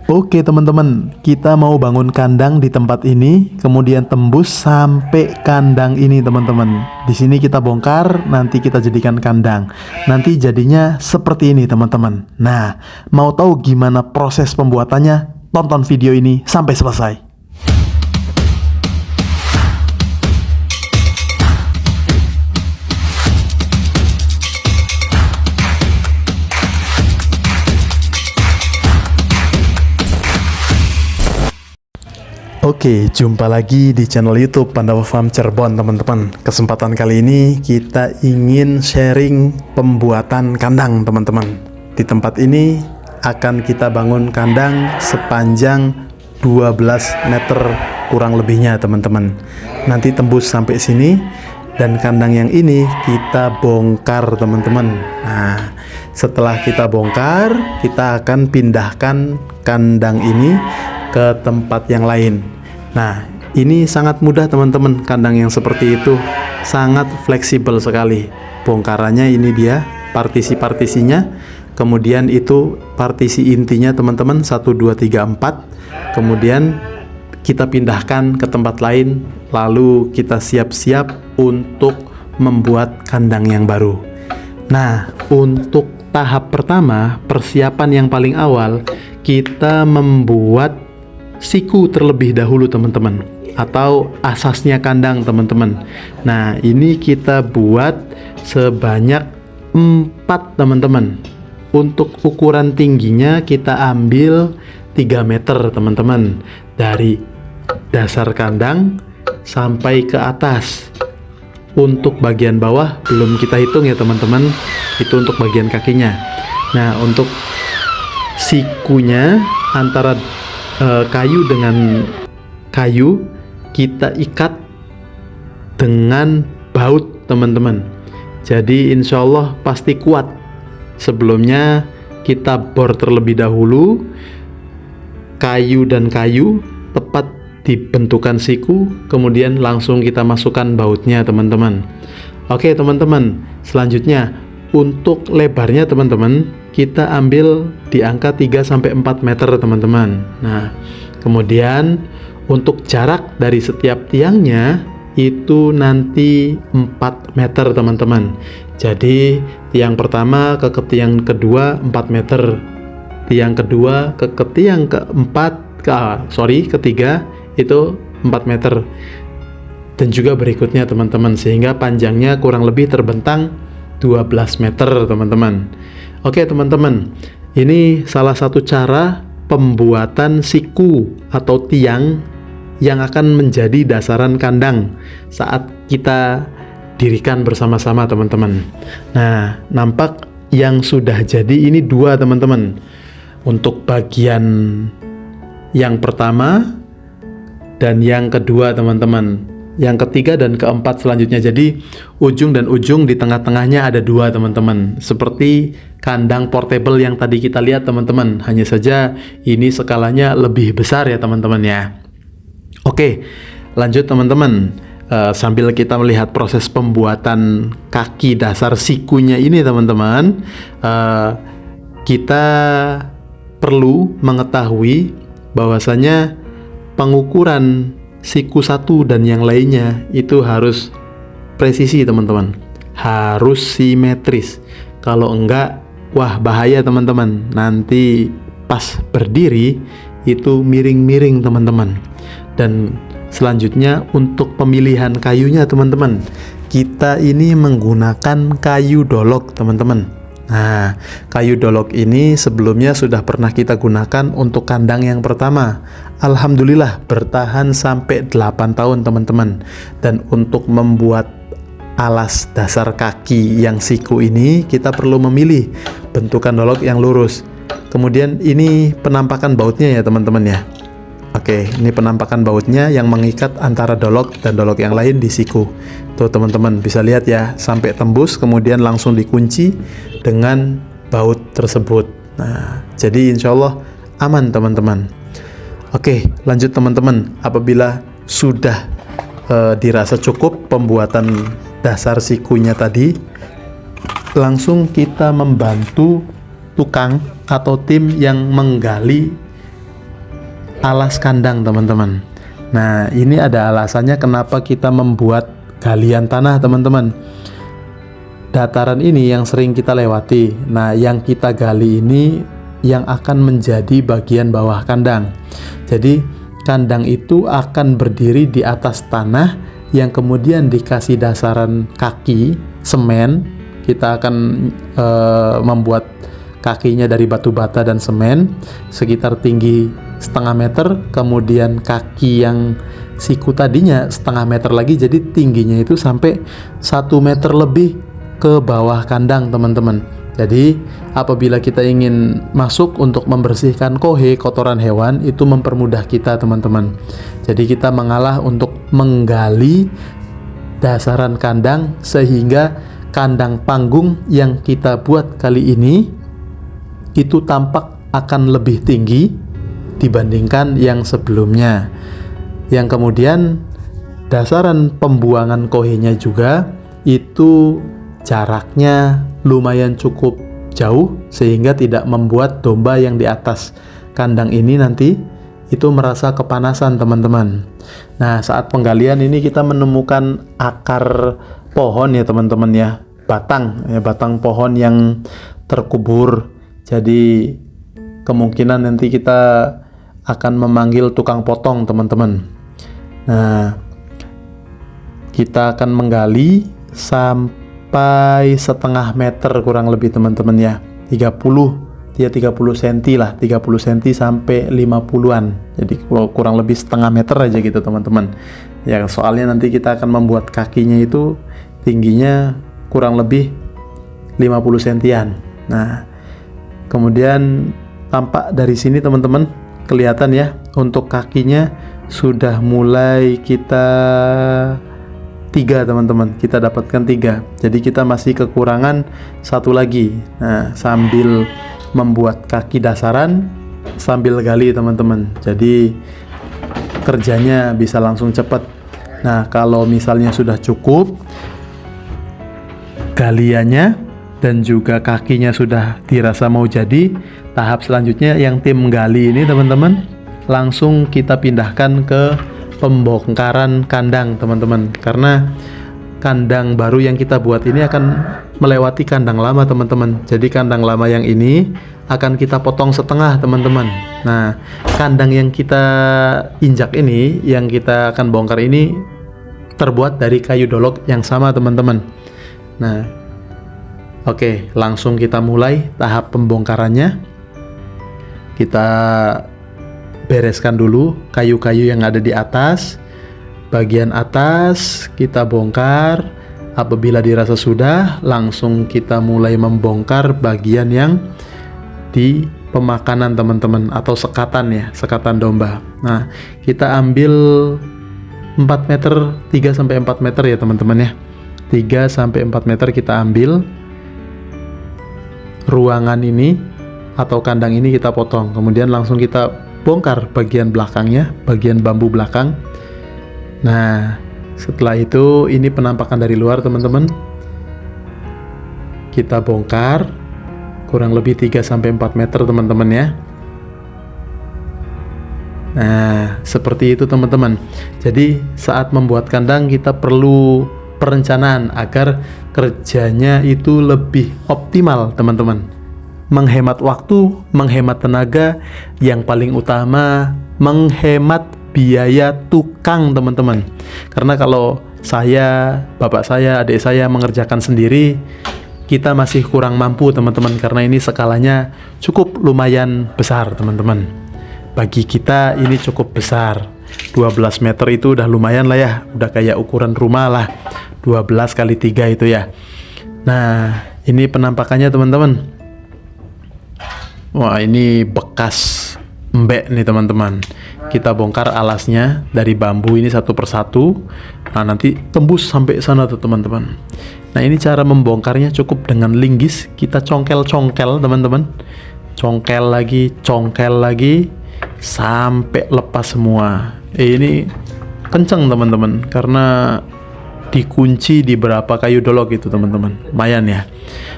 Oke teman-teman, kita mau bangun kandang di tempat ini, kemudian tembus sampai kandang ini teman-teman. Di sini kita bongkar, nanti kita jadikan kandang. Nanti jadinya seperti ini teman-teman. Nah, mau tahu gimana proses pembuatannya? Tonton video ini sampai selesai. Oke, jumpa lagi di channel YouTube Pandawa Farm Cirebon teman-teman. Kesempatan kali ini kita ingin sharing pembuatan kandang teman-teman. Di tempat ini akan kita bangun kandang sepanjang 12 meter kurang lebihnya teman-teman. Nanti tembus sampai sini dan kandang yang ini kita bongkar teman-teman. Nah, setelah kita bongkar, kita akan pindahkan kandang ini ke tempat yang lain. Nah, ini sangat mudah teman-teman, kandang yang seperti itu sangat fleksibel sekali. Bongkarannya ini dia, partisi-partisinya. Kemudian itu partisi intinya teman-teman, 1, 2, 3, 4. Kemudian kita pindahkan ke tempat lain, lalu kita siap-siap untuk membuat kandang yang baru. Nah, untuk tahap pertama, persiapan yang paling awal, kita membuat siku terlebih dahulu teman-teman, atau asasnya kandang teman-teman. Nah, ini kita buat sebanyak 4 teman-teman. Untuk ukuran tingginya kita ambil 3 meter teman-teman, dari dasar kandang sampai ke atas. Untuk bagian bawah belum kita hitung ya teman-teman, itu untuk bagian kakinya. Nah, untuk sikunya antara kayu dengan kayu kita ikat dengan baut teman-teman. Jadi insya Allah pasti kuat. Sebelumnya kita bor terlebih dahulu kayu dan kayu tepat di bentukan siku, kemudian langsung kita masukkan bautnya teman-teman. Oke teman-teman, selanjutnya untuk lebarnya teman-teman kita ambil di angka 3-4 meter teman-teman. Nah, kemudian untuk jarak dari setiap tiangnya itu nanti 4 meter teman-teman. Jadi tiang pertama ke tiang kedua 4 meter, tiang kedua ke tiang ketiga itu 4 meter, dan juga berikutnya teman-teman, sehingga panjangnya kurang lebih terbentang 12 meter teman-teman. Oke teman-teman, ini salah satu cara pembuatan siku atau tiang yang akan menjadi dasaran kandang saat kita dirikan bersama-sama teman-teman. Nah, nampak yang sudah jadi ini 2 teman-teman. Untuk bagian yang pertama dan yang kedua teman-teman. Yang ketiga dan keempat selanjutnya. Jadi ujung dan ujung di tengah-tengahnya ada 2 teman-teman, seperti kandang portable yang tadi kita lihat teman-teman. Hanya saja ini skalanya lebih besar ya teman-teman ya. Oke, lanjut teman-teman. Sambil kita melihat proses pembuatan kaki dasar sikunya ini teman-teman, kita perlu mengetahui bahwasanya pengukuran siku satu dan yang lainnya itu harus presisi teman-teman, harus simetris. Kalau enggak, wah bahaya teman-teman, nanti pas berdiri itu miring-miring teman-teman. Dan selanjutnya untuk pemilihan kayunya teman-teman, kita ini menggunakan kayu dolok teman-teman. Nah, kayu dolok ini sebelumnya sudah pernah kita gunakan untuk kandang yang pertama. Alhamdulillah bertahan sampai 8 tahun teman-teman. Dan untuk membuat alas dasar kaki yang siku ini, kita perlu memilih bentukan dolok yang lurus. Kemudian ini penampakan bautnya ya teman-teman ya. Oke, ini penampakan bautnya yang mengikat antara dolok dan dolok yang lain di siku. Tuh teman-teman bisa lihat ya, sampai tembus kemudian langsung dikunci dengan baut tersebut. Nah, jadi insya Allah aman teman-teman. Oke, lanjut teman-teman. Apabila sudah dirasa cukup pembuatan dasar sikunya tadi, langsung kita membantu tukang atau tim yang menggali alas kandang teman-teman. Nah, ini ada alasannya kenapa kita membuat galian tanah teman-teman. Dataran ini yang sering kita lewati. Nah, yang kita gali ini yang akan menjadi bagian bawah kandang. Jadi kandang itu akan berdiri di atas tanah yang kemudian dikasih dasaran kaki semen. Kita akan membuat kakinya dari batu bata dan semen sekitar tinggi setengah meter, kemudian kaki yang siku tadinya setengah meter lagi, jadi tingginya itu sampai 1 meter lebih ke bawah kandang teman-teman. Jadi apabila kita ingin masuk untuk membersihkan kohe, kotoran hewan, itu mempermudah kita teman-teman. Jadi kita mengalah untuk menggali dasaran kandang sehingga kandang panggung yang kita buat kali ini itu tampak akan lebih tinggi dibandingkan yang sebelumnya. Yang kemudian dasaran pembuangan kohenya juga itu jaraknya lumayan cukup jauh sehingga tidak membuat domba yang di atas kandang ini nanti itu merasa kepanasan teman-teman. Nah, saat penggalian ini kita menemukan akar pohon ya teman-teman ya, batang pohon yang terkubur. Jadi kemungkinan nanti kita akan memanggil tukang potong teman-teman. Nah, kita akan menggali sampai setengah meter kurang lebih teman-teman ya, 30 cm lah, 30 cm sampai 50-an, jadi kurang lebih setengah meter aja gitu teman-teman ya. Soalnya nanti kita akan membuat kakinya itu tingginya kurang lebih 50 cm. Nah, kemudian tampak dari sini teman-teman, kelihatan ya, untuk kakinya sudah mulai kita 3 teman-teman, kita dapatkan 3. Jadi kita masih kekurangan 1 lagi. Nah, sambil membuat kaki dasaran sambil gali teman-teman, jadi kerjanya bisa langsung cepat. Nah, kalau misalnya sudah cukup galiannya dan juga kakinya sudah dirasa mau jadi, tahap selanjutnya yang tim gali ini teman-teman langsung kita pindahkan ke pembongkaran kandang teman-teman, karena kandang baru yang kita buat ini akan melewati kandang lama teman-teman. Jadi kandang lama yang ini akan kita potong setengah teman-teman. Nah, kandang yang kita injak ini, yang kita akan bongkar ini terbuat dari kayu dolok yang sama teman-teman. Nah, oke, langsung kita mulai tahap pembongkarannya. Kita bereskan dulu kayu-kayu yang ada di atas. Bagian atas kita bongkar. Apabila dirasa sudah, langsung kita mulai membongkar bagian yang di pemakanan teman-teman, atau sekatan ya, sekatan domba. Nah, kita ambil 4 meter, 3-4 meter ya teman-teman ya. 3-4 meter kita ambil. Ruangan ini atau kandang ini kita potong, kemudian langsung kita bongkar bagian belakangnya, bagian bambu belakang. Nah, setelah itu ini penampakan dari luar teman-teman. Kita bongkar kurang lebih 3-4 meter teman-teman ya. Nah, seperti itu teman-teman. Jadi saat membuat kandang kita perlu perencanaan agar kerjanya itu lebih optimal teman-teman. Menghemat waktu, menghemat tenaga, yang paling utama menghemat biaya tukang teman-teman. Karena kalau saya, bapak saya, adik saya mengerjakan sendiri, kita masih kurang mampu teman-teman, karena ini skalanya cukup lumayan besar teman-teman. Bagi kita ini cukup besar. 12 meter itu udah lumayan lah ya, udah kayak ukuran rumah lah. 12 kali 3 itu ya. Nah, ini penampakannya teman-teman. Wah, ini bekas embek nih teman-teman. Kita bongkar alasnya dari bambu ini satu persatu. Nah, nanti tembus sampai sana tuh teman-teman. Nah, ini cara membongkarnya cukup dengan linggis. Kita congkel-congkel teman-teman. Congkel lagi sampai lepas semua. Ini kenceng teman-teman, karena dikunci di berapa kayu dolok gitu teman-teman. Lumayan ya.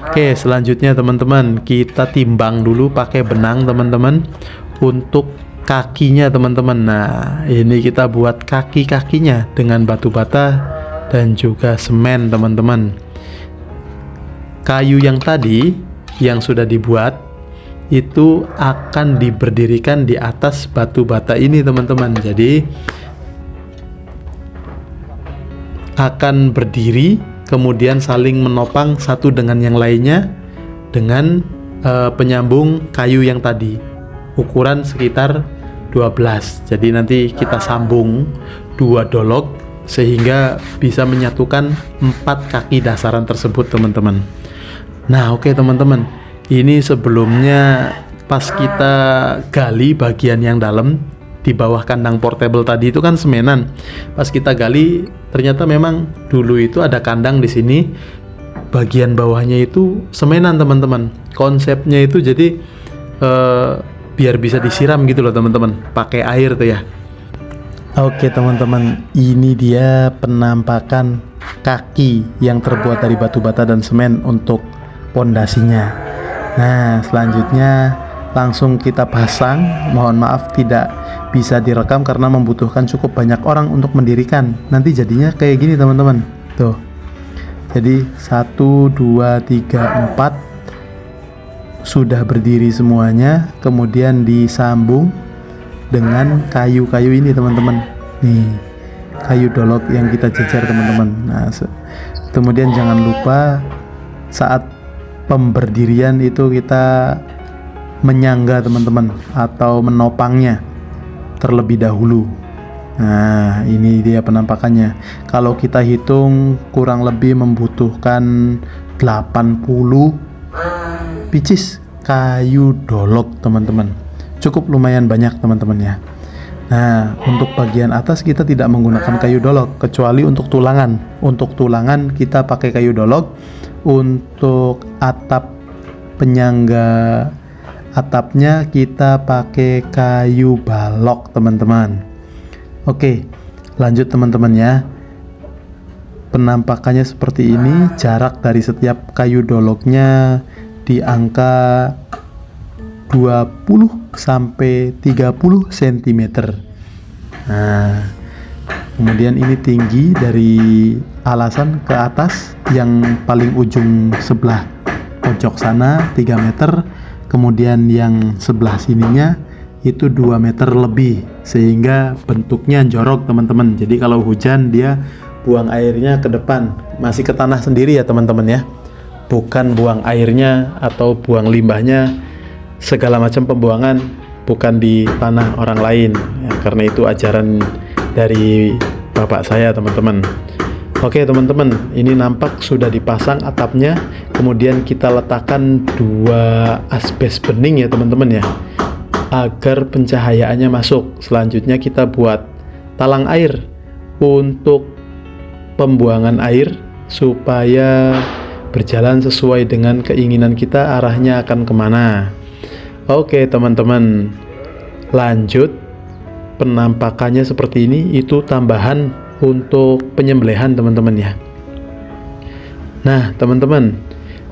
Oke, selanjutnya teman-teman kita timbang dulu pakai benang teman-teman untuk kakinya teman-teman. Nah, ini kita buat kaki-kakinya dengan batu bata dan juga semen teman-teman. Kayu yang tadi yang sudah dibuat itu akan diberdirikan di atas batu bata ini teman-teman. Jadi akan berdiri kemudian saling menopang satu dengan yang lainnya dengan penyambung kayu yang tadi, ukuran sekitar 12. Jadi nanti kita sambung 2 dolok sehingga bisa menyatukan 4 kaki dasaran tersebut teman-teman. Nah oke teman-teman, ini sebelumnya pas kita gali bagian yang dalam di bawah kandang portable tadi itu kan semenan. Pas kita gali ternyata memang dulu itu ada kandang di sini, bagian bawahnya itu semenan teman-teman. Konsepnya itu jadi biar bisa disiram gitu loh teman-teman, pakai air tuh ya. Oke teman-teman, ini dia penampakan kaki yang terbuat dari batu bata dan semen untuk pondasinya. Nah selanjutnya langsung kita pasang. Mohon maaf tidak bisa direkam karena membutuhkan cukup banyak orang untuk mendirikan. Nanti jadinya kayak gini teman-teman. Tuh. Jadi 1, 2, 3, 4 sudah berdiri semuanya. Kemudian disambung dengan kayu-kayu ini teman-teman. Nih, kayu dolok yang kita jejer teman-teman. Nah, kemudian jangan lupa saat pemberdirian itu kita menyangga teman-teman atau menopangnya terlebih dahulu. Nah ini dia penampakannya. Kalau kita hitung kurang lebih membutuhkan 80 pieces kayu dolok teman-teman. Cukup lumayan banyak teman-teman ya. Nah untuk bagian atas kita tidak menggunakan kayu dolok kecuali untuk tulangan. Untuk tulangan kita pakai kayu dolok. Untuk atap penyangga atapnya kita pakai kayu balok teman-teman. Oke lanjut teman-teman ya. Penampakannya seperti ini. Jarak dari setiap kayu doloknya di angka 20 sampai 30 cm. Nah kemudian ini tinggi dari alasan ke atas yang paling ujung sebelah pojok sana 3 meter, kemudian yang sebelah sininya itu 2 meter lebih, sehingga bentuknya jorok teman-teman. Jadi kalau hujan dia buang airnya ke depan, masih ke tanah sendiri ya teman-teman ya, bukan buang airnya atau buang limbahnya segala macam pembuangan bukan di tanah orang lain ya, karena itu ajaran dari bapak saya teman-teman. Oke teman-teman, ini nampak sudah dipasang atapnya. Kemudian kita letakkan 2 asbes bening ya teman-teman ya, agar pencahayaannya masuk. Selanjutnya kita buat talang air untuk pembuangan air supaya berjalan sesuai dengan keinginan kita arahnya akan kemana. Oke teman-teman, lanjut. Penampakannya seperti ini, itu tambahan untuk penyembelihan teman-teman ya. Nah teman-teman,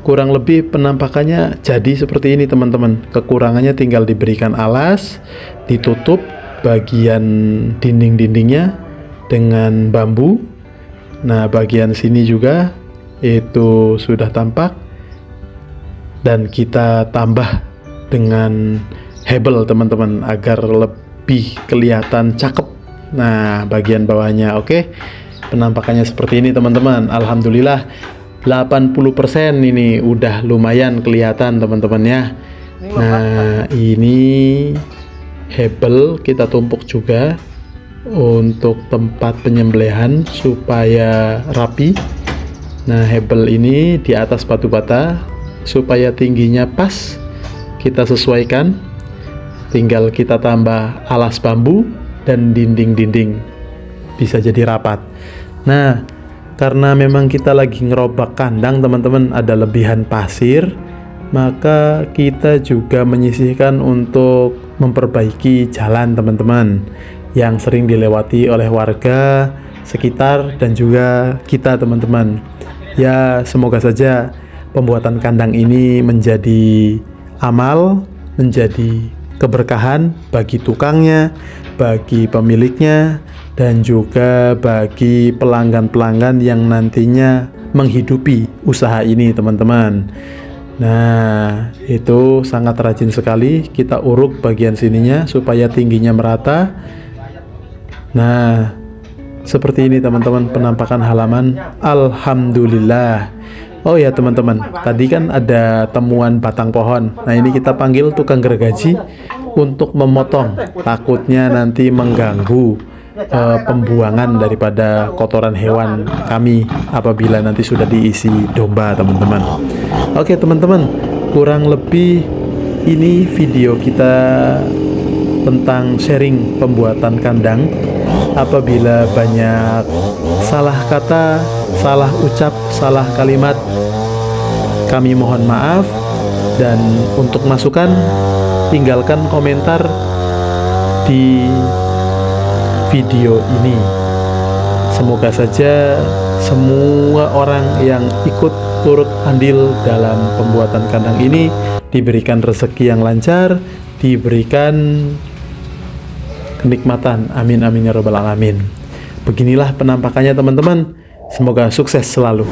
kurang lebih penampakannya jadi seperti ini teman-teman. Kekurangannya tinggal diberikan alas, ditutup bagian dinding-dindingnya dengan bambu. Nah bagian sini juga itu sudah tampak, dan kita tambah dengan hebel teman-teman agar lebih kelihatan cakep. Nah bagian bawahnya oke. Penampakannya seperti ini teman-teman. Alhamdulillah 80% ini udah lumayan kelihatan teman-teman ya. Nah ini hebel kita tumpuk juga untuk tempat penyembelihan supaya rapi. Nah hebel ini di atas batu bata supaya tingginya pas, kita sesuaikan. Tinggal kita tambah alas bambu dan dinding-dinding, bisa jadi rapat. Nah karena memang kita lagi ngerobak kandang teman-teman, ada lebihan pasir, maka kita juga menyisihkan untuk memperbaiki jalan teman-teman yang sering dilewati oleh warga sekitar dan juga kita teman-teman ya. Semoga saja pembuatan kandang ini menjadi amal, menjadi keberkahan bagi tukangnya, bagi pemiliknya, dan juga bagi pelanggan-pelanggan yang nantinya menghidupi usaha ini, teman-teman. Nah, itu sangat rajin sekali. Kita uruk bagian sininya supaya tingginya merata. Nah, seperti ini teman-teman penampakan halaman. Alhamdulillah. Oh ya teman-teman, tadi kan ada temuan batang pohon. Nah, ini kita panggil tukang gergaji untuk memotong. Takutnya nanti mengganggu pembuangan daripada kotoran hewan kami apabila nanti sudah diisi domba, teman-teman. Oke teman-teman, kurang lebih ini video kita tentang sharing pembuatan kandang. Apabila banyak salah kata, salah ucap, salah kalimat, kami mohon maaf. Dan untuk masukan, tinggalkan komentar di video ini. Semoga saja semua orang yang ikut turut andil dalam pembuatan kandang ini diberikan rezeki yang lancar, diberikan kenikmatan. Amin amin ya rabbal alamin. Beginilah penampakannya teman-teman. Semoga sukses selalu.